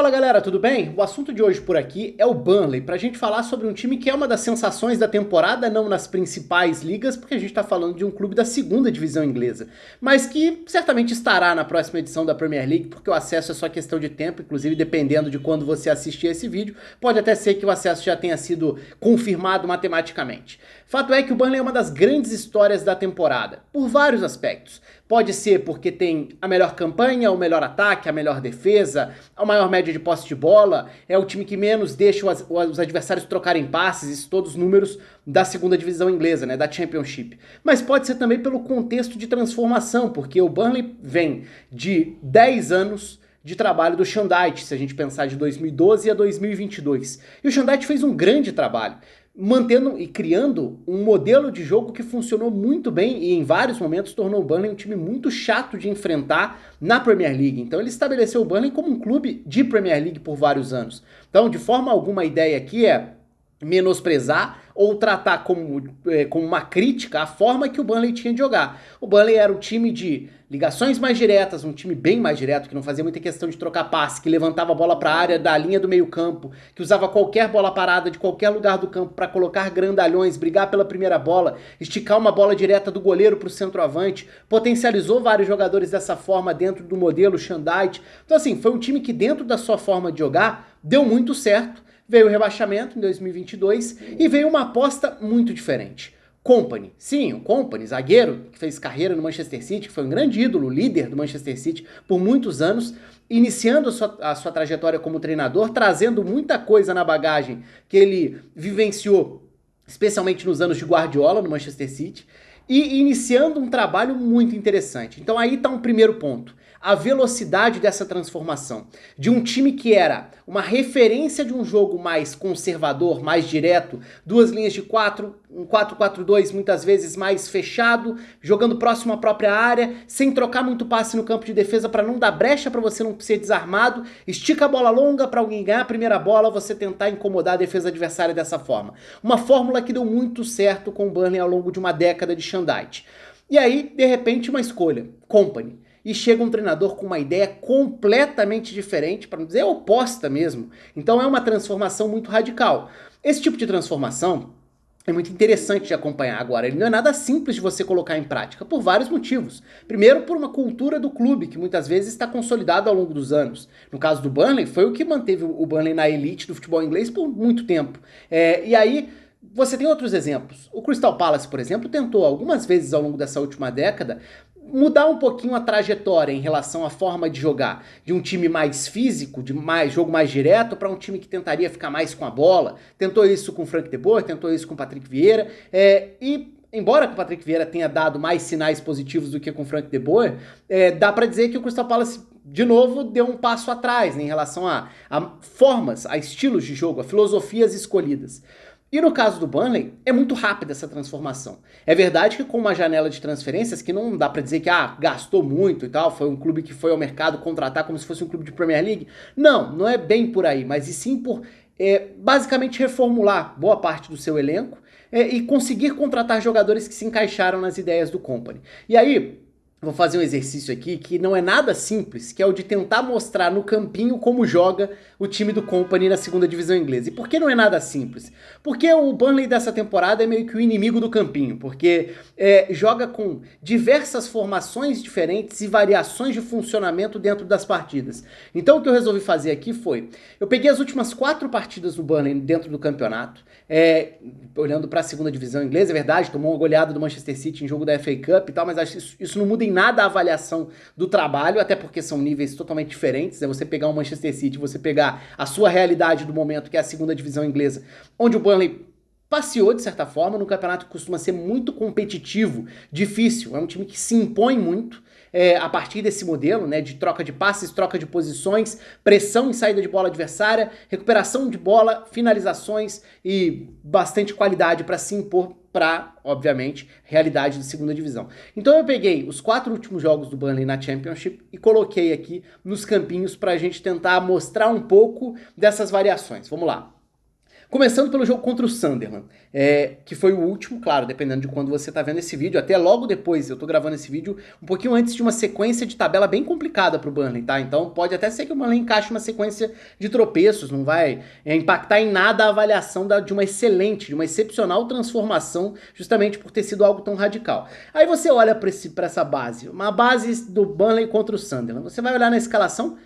Fala galera, tudo bem? O assunto de hoje por aqui é o Burnley, pra gente falar sobre um time que é uma das sensações da temporada, não nas principais ligas, porque a gente tá falando de um clube da segunda divisão inglesa, mas que certamente estará na próxima edição da Premier League, porque o acesso é só questão de tempo, inclusive dependendo de quando você assistir esse vídeo, pode até ser que o acesso já tenha sido confirmado matematicamente. Fato é que o Burnley é uma das grandes histórias da temporada, por vários aspectos. Pode ser porque tem a melhor campanha, o melhor ataque, a melhor defesa, a maior média de posse de bola, é o time que menos deixa os adversários trocarem passes, isso todos os números da segunda divisão inglesa, né, da Championship. Mas pode ser também pelo contexto de transformação, porque o Burnley vem de 10 anos de trabalho do Sean Dyche, se a gente pensar de 2012 a 2022. E o Sean Dyche fez um grande trabalho, mantendo e criando um modelo de jogo que funcionou muito bem e em vários momentos tornou o Burnley um time muito chato de enfrentar na Premier League. Então ele estabeleceu o Burnley como um clube de Premier League por vários anos. Então, de forma alguma, a ideia aqui é menosprezar ou tratar como uma crítica a forma que o Burnley tinha de jogar. O Burnley era um time de ligações mais diretas, um time bem mais direto, que não fazia muita questão de trocar passe, que levantava a bola para a área da linha do meio campo, que usava qualquer bola parada de qualquer lugar do campo para colocar grandalhões, brigar pela primeira bola, esticar uma bola direta do goleiro para o centroavante, potencializou vários jogadores dessa forma dentro do modelo Sean Dyche. Então assim, foi um time que dentro da sua forma de jogar deu muito certo. Veio o rebaixamento em 2022 e veio uma aposta muito diferente. Kompany, sim, o Kompany, zagueiro que fez carreira no Manchester City, que foi um grande ídolo, líder do Manchester City por muitos anos, iniciando a sua trajetória como treinador, trazendo muita coisa na bagagem que ele vivenciou, especialmente nos anos de Guardiola no Manchester City, e iniciando um trabalho muito interessante. Então aí está um primeiro ponto. A velocidade dessa transformação. De um time que era uma referência de um jogo mais conservador, mais direto, duas linhas de 4, um 4-4-2 muitas vezes mais fechado, jogando próximo à própria área, sem trocar muito passe no campo de defesa para não dar brecha para você não ser desarmado, estica a bola longa para alguém ganhar a primeira bola, você tentar incomodar a defesa adversária dessa forma. Uma fórmula que deu muito certo com o Burnley ao longo de uma década de Sean Dyche. E aí, de repente, uma escolha, Kompany. E chega um treinador com uma ideia completamente diferente, para não dizer oposta mesmo. Então é uma transformação muito radical. Esse tipo de transformação é muito interessante de acompanhar agora. Ele não é nada simples de você colocar em prática, por vários motivos. Primeiro, por uma cultura do clube, que muitas vezes está consolidada ao longo dos anos. No caso do Burnley, foi o que manteve o Burnley na elite do futebol inglês por muito tempo. E aí, você tem outros exemplos. O Crystal Palace, por exemplo, tentou algumas vezes ao longo dessa última década mudar um pouquinho a trajetória em relação à forma de jogar, de um time mais físico, de jogo mais direto, para um time que tentaria ficar mais com a bola. Tentou isso com o Frank de Boer, tentou isso com o Patrick Vieira, e embora o Patrick Vieira tenha dado mais sinais positivos do que com o Frank de Boer, dá para dizer que o Crystal Palace de novo deu um passo atrás, né, em relação a formas, a estilos de jogo, a filosofias escolhidas. E no caso do Burnley, é muito rápida essa transformação. É verdade que com uma janela de transferências que não dá pra dizer que gastou muito e tal, foi um clube que foi ao mercado contratar como se fosse um clube de Premier League. Não, não é bem por aí, mas e sim por basicamente reformular boa parte do seu elenco e conseguir contratar jogadores que se encaixaram nas ideias do Kompany. E aí, vou fazer um exercício aqui que não é nada simples, que é o de tentar mostrar no campinho como joga o time do Kompany na segunda divisão inglesa. E por que não é nada simples? Porque o Burnley dessa temporada é meio que o inimigo do campinho, porque joga com diversas formações diferentes e variações de funcionamento dentro das partidas. Então o que eu resolvi fazer aqui foi, eu peguei as últimas 4 partidas do Burnley dentro do campeonato, olhando para a segunda divisão inglesa, é verdade, tomou uma goleada do Manchester City em jogo da FA Cup e tal, mas acho que isso não muda em nada a avaliação do trabalho, até porque são níveis totalmente diferentes. É você pegar o Manchester City, você pegar a sua realidade do momento, que é a segunda divisão inglesa, onde o Burnley passeou de certa forma, no campeonato que costuma ser muito competitivo, difícil, é um time que se impõe muito a partir desse modelo, né, de troca de passes, troca de posições, pressão em saída de bola adversária, recuperação de bola, finalizações e bastante qualidade para se impor para, obviamente, realidade de segunda divisão. Então eu peguei os 4 últimos jogos do Burnley na Championship e coloquei aqui nos campinhos para a gente tentar mostrar um pouco dessas variações. Vamos lá. Começando pelo jogo contra o Sunderland, que foi o último, claro, dependendo de quando você tá vendo esse vídeo, até logo depois, eu tô gravando esse vídeo um pouquinho antes de uma sequência de tabela bem complicada pro Burnley, tá? Então pode até ser que o Burnley encaixe uma sequência de tropeços, não vai impactar em nada a avaliação de uma excelente, de uma excepcional transformação, justamente por ter sido algo tão radical. Aí você olha pra essa base, uma base do Burnley contra o Sunderland, você vai olhar na escalação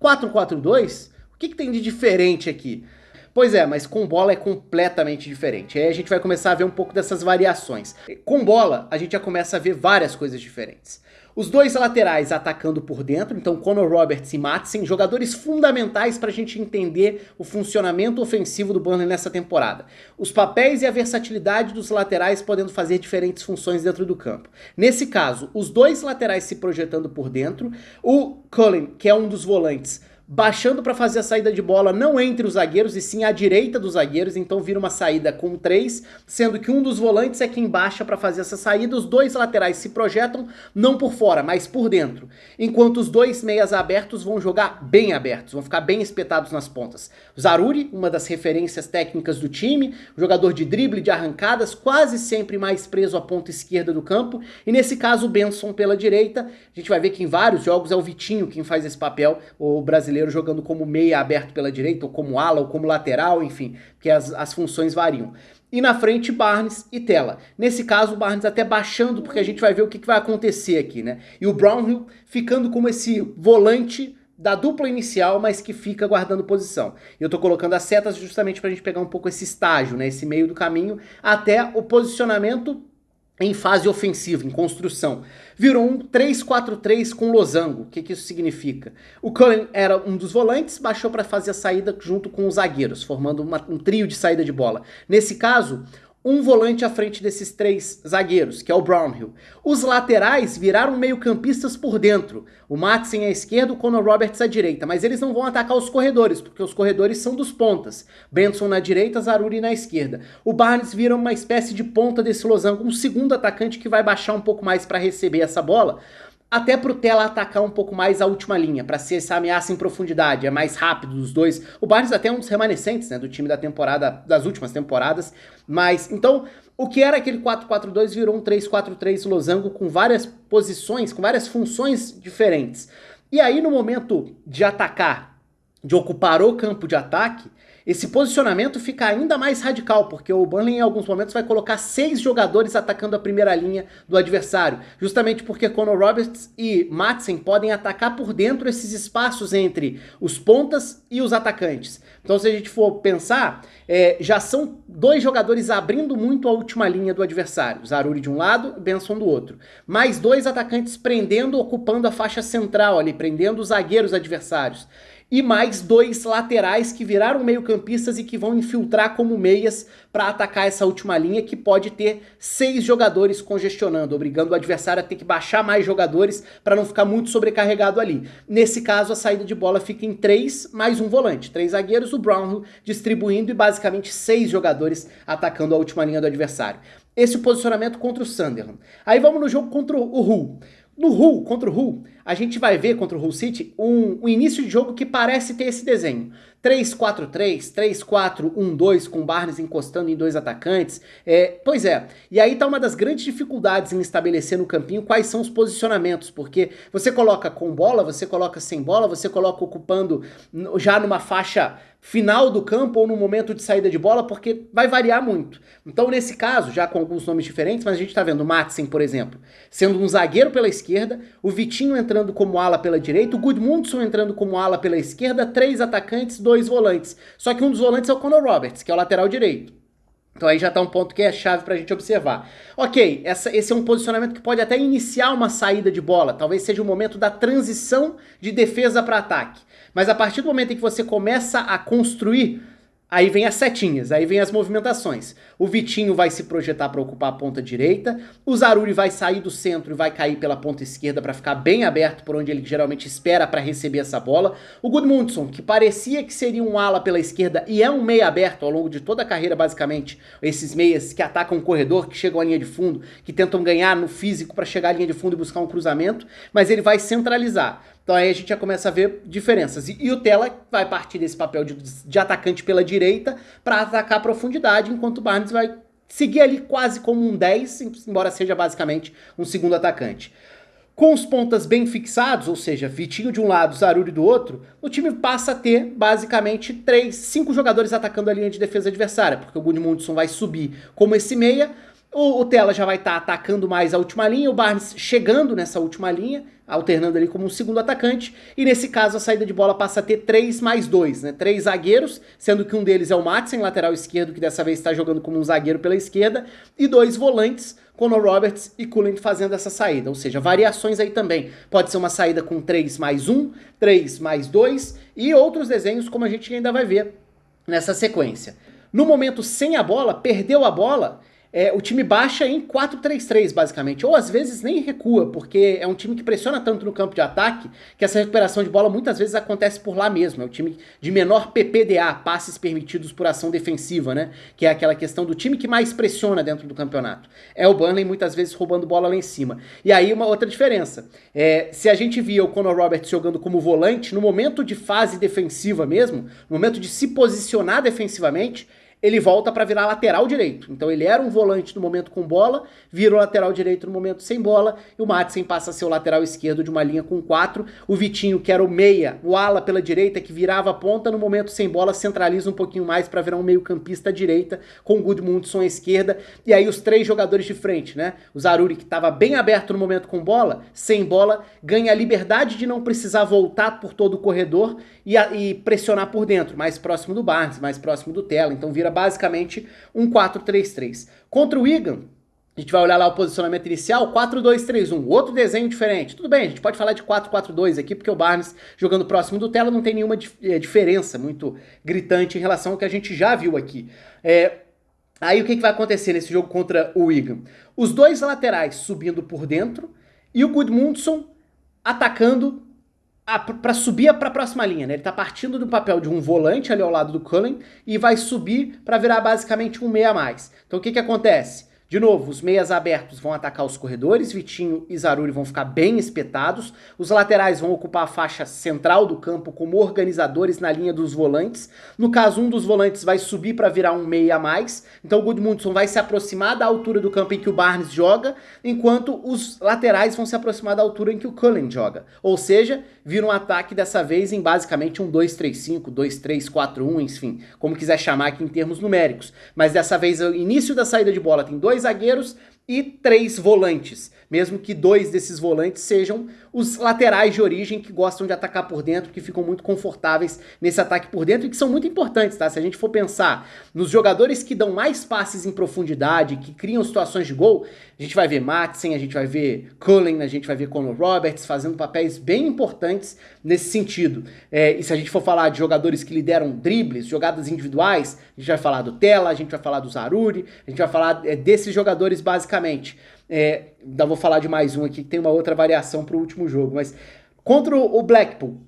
4-4-2, o que tem de diferente aqui? Pois é, mas com bola é completamente diferente. Aí a gente vai começar a ver um pouco dessas variações. Com bola, a gente já começa a ver várias coisas diferentes. Os dois laterais atacando por dentro, então Connor Roberts e Maatsen, jogadores fundamentais para a gente entender o funcionamento ofensivo do Burnley nessa temporada. Os papéis e a versatilidade dos laterais podendo fazer diferentes funções dentro do campo. Nesse caso, os dois laterais se projetando por dentro, o Cullen, que é um dos volantes, baixando para fazer a saída de bola não entre os zagueiros, e sim à direita dos zagueiros, então vira uma saída com 3, sendo que um dos volantes é quem baixa para fazer essa saída, os dois laterais se projetam não por fora, mas por dentro, enquanto os dois meias abertos vão jogar bem abertos, vão ficar bem espetados nas pontas. O Zaroury, uma das referências técnicas do time, jogador de drible, de arrancadas, quase sempre mais preso à ponta esquerda do campo, e nesse caso o Benson pela direita. A gente vai ver que em vários jogos é o Vitinho quem faz esse papel, o brasileiro jogando como meia aberto pela direita, ou como ala, ou como lateral, enfim, porque as funções variam. E na frente, Barnes e Tella. Nesse caso, o Barnes até baixando, porque a gente vai ver o que vai acontecer aqui, né? E o Brownhill ficando como esse volante da dupla inicial, mas que fica guardando posição. Eu tô colocando as setas justamente pra gente pegar um pouco esse estágio, né? Esse meio do caminho, até o posicionamento em fase ofensiva, em construção. Virou um 3-4-3 com losango. O que isso significa? O Cullen era um dos volantes, baixou para fazer a saída junto com os zagueiros, formando um trio de saída de bola. Nesse caso, um volante à frente desses 3 zagueiros, que é o Brownhill. Os laterais viraram meio-campistas por dentro. O Maatsen à esquerda, o Connor Roberts à direita. Mas eles não vão atacar os corredores, porque os corredores são dos pontas. Benson na direita, Zaroury na esquerda. O Barnes vira uma espécie de ponta desse losango, um segundo atacante que vai baixar um pouco mais para receber essa bola, até pro Tella atacar um pouco mais a última linha, para ser essa ameaça em profundidade, é mais rápido dos dois. O Barnes até é um dos remanescentes, né, do time da temporada, das últimas temporadas, mas, então, o que era aquele 4-4-2 virou um 3-4-3 losango com várias posições, com várias funções diferentes. E aí, no momento de atacar, de ocupar o campo de ataque, esse posicionamento fica ainda mais radical, porque o Burnley em alguns momentos vai colocar 6 jogadores atacando a primeira linha do adversário, justamente porque Connor Roberts e Maatsen podem atacar por dentro esses espaços entre os pontas e os atacantes. Então, se a gente for pensar, já são 2 jogadores abrindo muito a última linha do adversário, Zaroury de um lado e Benson do outro, mais 2 atacantes prendendo, ocupando a faixa central ali, prendendo os zagueiros adversários. E mais 2 laterais que viraram meio-campistas e que vão infiltrar como meias para atacar essa última linha, que pode ter 6 jogadores congestionando, obrigando o adversário a ter que baixar mais jogadores para não ficar muito sobrecarregado ali. Nesse caso, a saída de bola fica em 3 mais um volante, 3 zagueiros, o Brownhill distribuindo e basicamente 6 jogadores atacando a última linha do adversário. Esse é o posicionamento contra o Sunderland. Aí vamos no jogo contra o Hull. No Hull, contra o Hull, a gente vai ver contra o Hull City um início de jogo que parece ter esse desenho. 3-4-3, 3-4-1-2, com Barnes encostando em 2 atacantes. Pois é, e aí tá uma das grandes dificuldades em estabelecer no campinho quais são os posicionamentos, porque você coloca com bola, você coloca sem bola, você coloca ocupando já numa faixa final do campo ou no momento de saída de bola, porque vai variar muito. Então, nesse caso, já com alguns nomes diferentes, mas a gente tá vendo o Maatsen, por exemplo, sendo um zagueiro pela esquerda, o Vitinho entrando como ala pela direita, o Gudmundsson entrando como ala pela esquerda, 3 atacantes, 2 volantes. Só que um dos volantes é o Connor Roberts, que é o lateral direito. Então aí já tá um ponto que é chave pra gente observar. Ok, esse é um posicionamento que pode até iniciar uma saída de bola, talvez seja o momento da transição de defesa para ataque. Mas a partir do momento em que você começa a construir, aí vem as setinhas, aí vem as movimentações. O Vitinho vai se projetar para ocupar a ponta direita, o Zaroury vai sair do centro e vai cair pela ponta esquerda para ficar bem aberto por onde ele geralmente espera para receber essa bola. O Gudmundsson, que parecia que seria um ala pela esquerda e é um meia aberto ao longo de toda a carreira basicamente, esses meias que atacam o corredor, que chegam à linha de fundo, que tentam ganhar no físico para chegar à linha de fundo e buscar um cruzamento, mas ele vai centralizar. Então aí a gente já começa a ver diferenças. E o Tella vai partir desse papel de atacante pela direita para atacar a profundidade, enquanto o Barnes vai seguir ali quase como um 10, embora seja basicamente um segundo atacante. Com os pontas bem fixados, ou seja, Vitinho de um lado, Zarury do outro, o time passa a ter basicamente 5 jogadores atacando a linha de defesa adversária, porque o Gudmundsson vai subir como esse meia, o Tella já vai estar atacando mais a última linha, o Barnes chegando nessa última linha, alternando ali como um segundo atacante, e nesse caso a saída de bola passa a ter 3 mais 2, né? 3 zagueiros, sendo que um deles é o Madsen, lateral esquerdo, que dessa vez está jogando como um zagueiro pela esquerda, e 2 volantes, Connor Roberts e Cullen fazendo essa saída, ou seja, variações aí também. Pode ser uma saída com 3 mais 1, 3 mais 2 e outros desenhos como a gente ainda vai ver nessa sequência. No momento sem a bola, perdeu a bola, o time baixa em 4-3-3 basicamente, ou às vezes nem recua, porque é um time que pressiona tanto no campo de ataque que essa recuperação de bola muitas vezes acontece por lá mesmo, é o time de menor PPDA, passes permitidos por ação defensiva, né, que é aquela questão do time que mais pressiona dentro do campeonato. É o Burnley muitas vezes roubando bola lá em cima. E aí uma outra diferença, se a gente via o Connor Roberts jogando como volante, no momento de fase defensiva mesmo, no momento de se posicionar defensivamente, ele volta para virar lateral direito. Então ele era um volante no momento com bola, vira o lateral direito no momento sem bola, e o Madsen passa a ser o lateral esquerdo de uma linha com 4. O Vitinho, que era o meia, o ala pela direita, que virava a ponta, no momento sem bola, centraliza um pouquinho mais para virar um meio campista à direita, com o Gudmundsson à esquerda, e aí os 3 jogadores de frente, né? O Zarury, que estava bem aberto no momento com bola, sem bola, ganha a liberdade de não precisar voltar por todo o corredor e pressionar por dentro, mais próximo do Barnes, mais próximo do Tella, então vira basicamente um 4-3-3. Contra o Wigan, a gente vai olhar lá o posicionamento inicial, 4-2-3-1, outro desenho diferente. Tudo bem, a gente pode falar de 4-4-2 aqui, porque o Barnes jogando próximo do Tella não tem nenhuma diferença muito gritante em relação ao que a gente já viu aqui. Aí o que vai acontecer nesse jogo contra o Wigan? Os 2 laterais subindo por dentro e o Gudmundsson atacando para subir para a próxima linha, né? Ele tá partindo do papel de um volante ali ao lado do Cullen e vai subir para virar basicamente um meia a mais. Então o que acontece? De novo, os meias abertos vão atacar os corredores, Vitinho e Zarury vão ficar bem espetados, os laterais vão ocupar a faixa central do campo como organizadores na linha dos volantes. No caso, um dos volantes vai subir para virar um meia a mais, então o Gudmundsson vai se aproximar da altura do campo em que o Barnes joga, enquanto os laterais vão se aproximar da altura em que o Cullen joga. Ou seja, vira um ataque dessa vez em basicamente um 2-3-5, 2-3-4-1, enfim, como quiser chamar aqui em termos numéricos. Mas dessa vez, o início da saída de bola tem 2 zagueiros e 3 volantes, mesmo que 2 desses volantes sejam os laterais de origem que gostam de atacar por dentro, que ficam muito confortáveis nesse ataque por dentro e que são muito importantes, tá? Se a gente for pensar nos jogadores que dão mais passes em profundidade, que criam situações de gol, a gente vai ver Madsen, a gente vai ver Cullen, a gente vai ver Connor Roberts fazendo papéis bem importantes nesse sentido. E se a gente for falar de jogadores que lideram dribles, jogadas individuais, a gente vai falar do Tella, a gente vai falar do Zarury, a gente vai falar desses jogadores basicamente. Ainda vou falar de mais um aqui que tem uma outra variação para o último jogo, mas contra o Blackpool,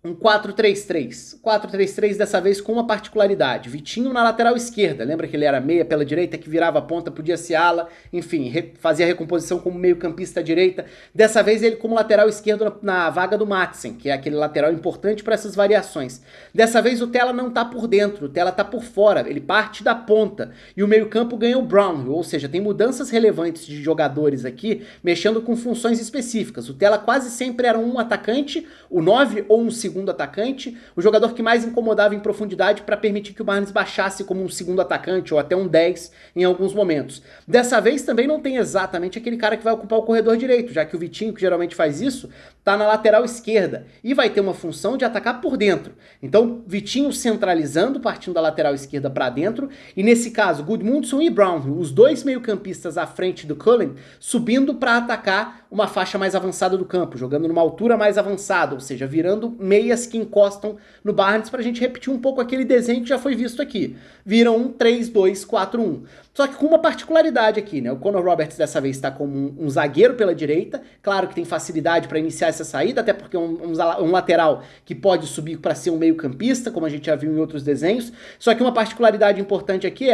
um 4-3-3. 4-3-3 dessa vez com uma particularidade. Vitinho na lateral esquerda. Lembra que ele era meia pela direita, que virava a ponta, podia ser ala, enfim, fazia a recomposição como meio campista à direita. Dessa vez ele como lateral esquerdo na vaga do Madsen, que é aquele lateral importante para essas variações. Dessa vez o Tella não tá por dentro, o Tella tá por fora, ele parte da ponta. E o meio campo ganha o Brownhill, ou seja, tem mudanças relevantes de jogadores aqui, mexendo com funções específicas. O Tella quase sempre era um atacante, o 9 ou um segundo atacante, o jogador que mais incomodava em profundidade para permitir que o Barnes baixasse como um segundo atacante ou até um 10 em alguns momentos. Dessa vez também não tem exatamente aquele cara que vai ocupar o corredor direito, já que o Vitinho, que geralmente faz isso, tá na lateral esquerda e vai ter uma função de atacar por dentro. Então, Vitinho centralizando, partindo da lateral esquerda para dentro, e nesse caso, Gudmundsson e Brownhill, os 2 meio-campistas à frente do Cullen, subindo para atacar uma faixa mais avançada do campo, jogando numa altura mais avançada, ou seja, virando meias que encostam no Barnes, pra gente repetir um pouco aquele desenho que já foi visto aqui. Viram um 3-2-4-1. Só que com uma particularidade aqui, né? O Connor Roberts dessa vez está como um zagueiro pela direita, claro que tem facilidade para iniciar essa saída, até porque é um lateral que pode subir para ser um meio campista, como a gente já viu em outros desenhos. Só que uma particularidade importante aqui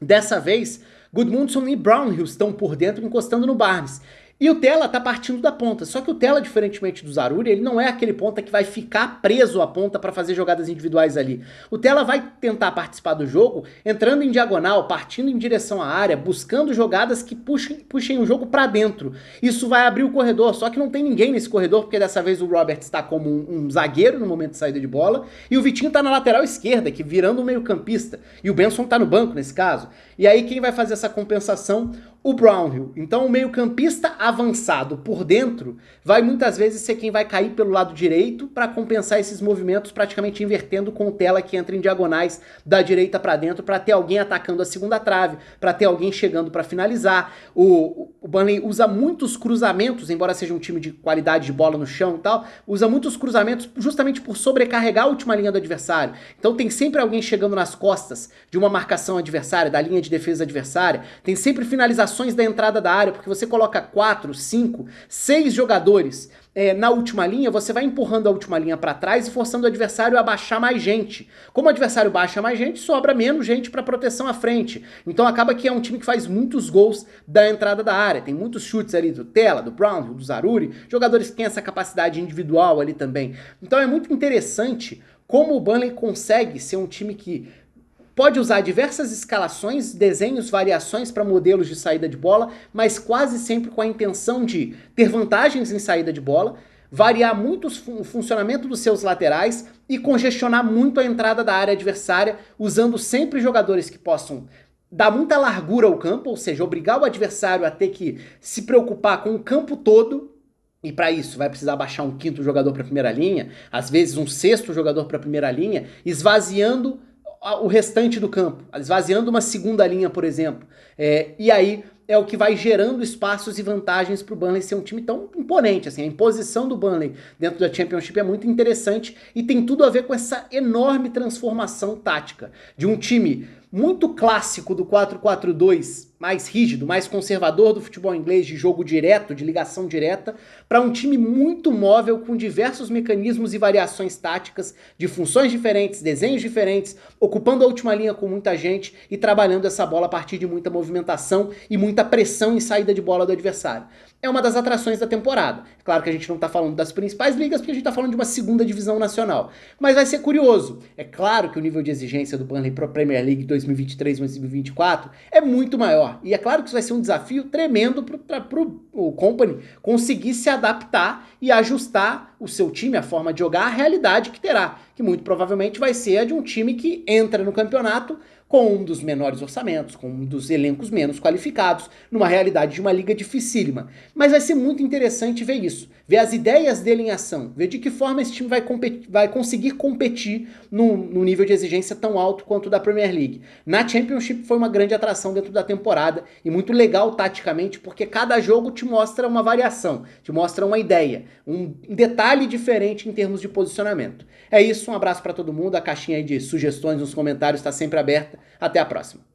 dessa vez, Gudmundsson e Brownhill estão por dentro encostando no Barnes. E o Tela tá partindo da ponta, só que o Tela, diferentemente do Zaroury, ele não é aquele ponta que vai ficar preso à ponta para fazer jogadas individuais ali. O Tela vai tentar participar do jogo, entrando em diagonal, partindo em direção à área, buscando jogadas que puxem o jogo para dentro. Isso vai abrir o corredor, só que não tem ninguém nesse corredor, porque dessa vez o Roberts está como um zagueiro no momento de saída de bola, e o Vitinho tá na lateral esquerda, que virando um meio campista, e o Benson tá no banco nesse caso. E aí quem vai fazer essa compensação? O Brownhill. Então o meio campista avançado por dentro vai muitas vezes ser quem vai cair pelo lado direito para compensar esses movimentos, praticamente invertendo com o Tela que entra em diagonais da direita para dentro para ter alguém atacando a segunda trave, para ter alguém chegando para finalizar. O Burnley usa muitos cruzamentos, embora seja um time de qualidade de bola no chão e tal, usa muitos cruzamentos justamente por sobrecarregar a última linha do adversário. Então tem sempre alguém chegando nas costas de uma marcação adversária, da linha de defesa adversária, tem sempre finalizações da entrada da área, porque você coloca 4, 5, 6 jogadores na última linha, você vai empurrando a última linha para trás e forçando o adversário a baixar mais gente. Como o adversário baixa mais gente, sobra menos gente para proteção à frente. Então acaba que é um time que faz muitos gols da entrada da área. Tem muitos chutes ali do Tela, do Brownhill, do Zaroury, jogadores que têm essa capacidade individual ali também. Então é muito interessante como o Burnley consegue ser um time que pode usar diversas escalações, desenhos, variações para modelos de saída de bola, mas quase sempre com a intenção de ter vantagens em saída de bola, variar muito o funcionamento dos seus laterais e congestionar muito a entrada da área adversária, usando sempre jogadores que possam dar muita largura ao campo, ou seja, obrigar o adversário a ter que se preocupar com o campo todo. E para isso vai precisar baixar um quinto jogador para a primeira linha, às vezes um sexto jogador para a primeira linha, esvaziando o restante do campo, esvaziando uma segunda linha, por exemplo. E aí é o que vai gerando espaços e vantagens para o Burnley ser um time tão imponente. Assim, a imposição do Burnley dentro da Championship é muito interessante e tem tudo a ver com essa enorme transformação tática de um time muito clássico do 4-4-2, mais rígido, mais conservador do futebol inglês, de jogo direto, de ligação direta, para um time muito móvel, com diversos mecanismos e variações táticas, de funções diferentes, desenhos diferentes, ocupando a última linha com muita gente e trabalhando essa bola a partir de muita movimentação e muita pressão em saída de bola do adversário. É uma das atrações da temporada. Claro que a gente não está falando das principais ligas, porque a gente está falando de uma segunda divisão nacional. Mas vai ser curioso. É claro que o nível de exigência do Burnley para a Premier League 2023-2024 é muito maior. E é claro que isso vai ser um desafio tremendo para o Kompany conseguir se adaptar e ajustar o seu time, a forma de jogar, à realidade que terá. Que muito provavelmente vai ser a de um time que entra no campeonato com um dos menores orçamentos, com um dos elencos menos qualificados, numa realidade de uma liga dificílima. Mas vai ser muito interessante ver isso, ver as ideias dele em ação, ver de que forma esse time vai conseguir competir num nível de exigência tão alto quanto o da Premier League. Na Championship foi uma grande atração dentro da temporada e muito legal taticamente, porque cada jogo te mostra uma variação, te mostra uma ideia, um detalhe diferente em termos de posicionamento. É isso, um abraço para todo mundo, a caixinha aí de sugestões nos comentários está sempre aberta. Até a próxima.